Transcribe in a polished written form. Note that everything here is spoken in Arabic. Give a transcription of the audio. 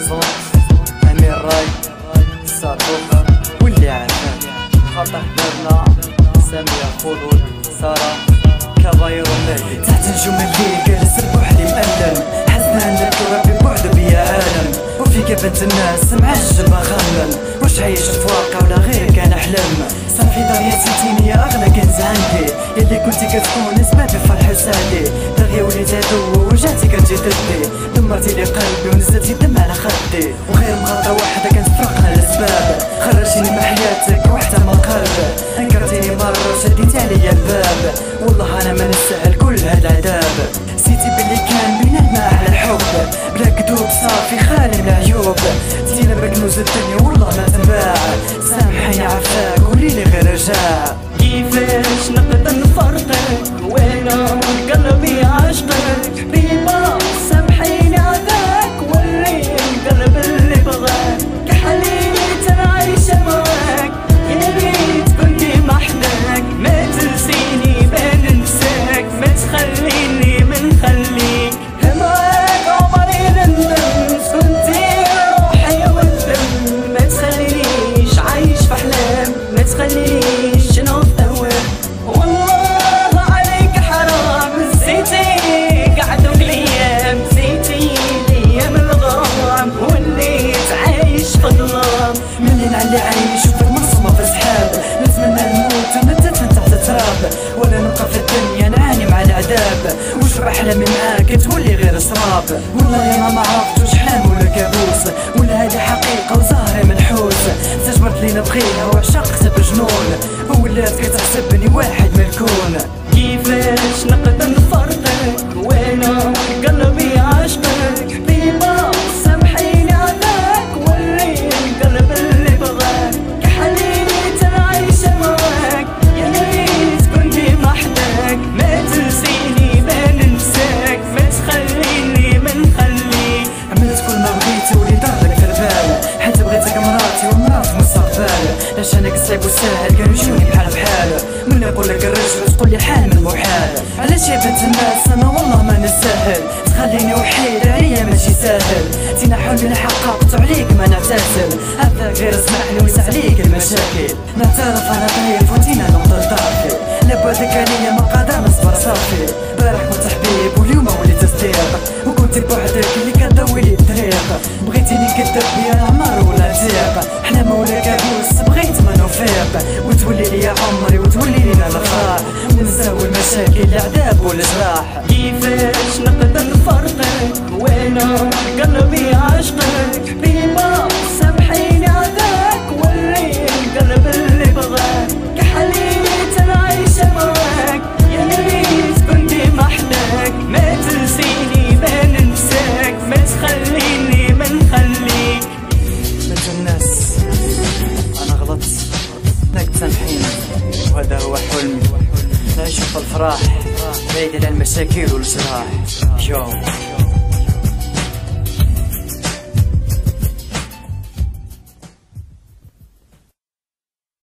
ميزون أمير راي صاروخ واللي عارفان خاطر حبابنا سامية خلود سارة كباير ومالي تحت نجوم الليل جالس بوحدي مألم حزنا نبكي ربي بعد بيا عالم وفي كافة الناس معجب خمم واش عايش في واقع ولا غير كان حلم صافي داريا سيتيني يا أغلى كنز عندي يلي كنتي كتكون سبابي فرح وسعدي دغيا وليت عدو ورجعتي كنجي ضدي دمرتي لي قلبي ونزلتي دم على خدي وغير مغلطة واحدة كتفرقنا الأسباب خرجتيني من حياتك وحتى من قلب انكرتيني مرة وشديتي عليا الباب والله أنا ما نستاهل كل هاد العذاب نسيتي باللي كان بيناتنا على الحب بلا كذوب صافي خالي من العيوب زينة بكنوز الدنيا والله ما تنباع سامحيني عفاك قوليلي غير رجاع كيفاش نقدر نفرقك وانا قلبي عاشقك بيبا سامحيني عذاك وريني القلب اللي بغاك كحليت انا عايشة معاك يا ريت كنتي محداك ما تنسيني ما ننساك ما تخليني من خليك معاك عمري ندم كنتي روحي والدم ما تخلينيش عايش في احلام ما تخلينيش اللي عيني شوفك مرسومة في سحاب نتمنى نموت ونتدفن تحت التراب ولا نبقى في الدنيا نعاني مع العذاب وش بأحلامي معاك تولي غير سراب والله يا ما عرفتوش حلم ولا كابوس ولا هذه حقيقة وزهري منحوس استجبرت لي نبغيها وعشقت بجنون وولات كتحسبني واحد ملكون كيفاش نقدر نفرقك وانا قلبي عاشقك بيبا سامحيني عذاك وريني القلب اللي بغاك كحليت انا عايشة معاك يا ريت كنتي محداك ما تنسيني ما ننساك ما تخليني من خليك عملت كل ما بغيتي ولي ضربك في البال حتى بغيتك مراتي ومرات مستقبل لاش انا قصيب وساهل كانوا يجوني بحال بحال من يقول لك الرجل تقول لي حال من محال علاش يا بنت الناس انا والله ما نستاهل تخليني وحيد عليا ماشي ساهل تينا حلمي حققت عليك ما نعتزل هذا غير اسمعني ونسى عليك المشاكل نعترف انا ضعيف وتينا نمضي طافي لبعدك عليا ما قادر نصبر صافي بارح كنت حبيب واليوم وليت صديق وكنت بوحدك اللي كتضوي لي الطريق بغيتيني نكذب بيا عمر ولا تيق حلم ولا كابوس بغيت ما نوفيق وتولي لي عمري وتولي لينا الفرح ونساوي المشاكل العذاب والجراح كيفاش نقدر نفرقك وانا قلبي عاشقك بيبا سامحيني عذاك وريني القلب اللي بغاك كحليت انا عايشة معاك يا ريت كنتي محداك ما تنسيني ما ننساك ما تخليني من خليك بنت الناس انا غلطت بدك تسامحيني وهذا هو حلمي نعيش في الفرح بعيد عن المشاكل والجراح.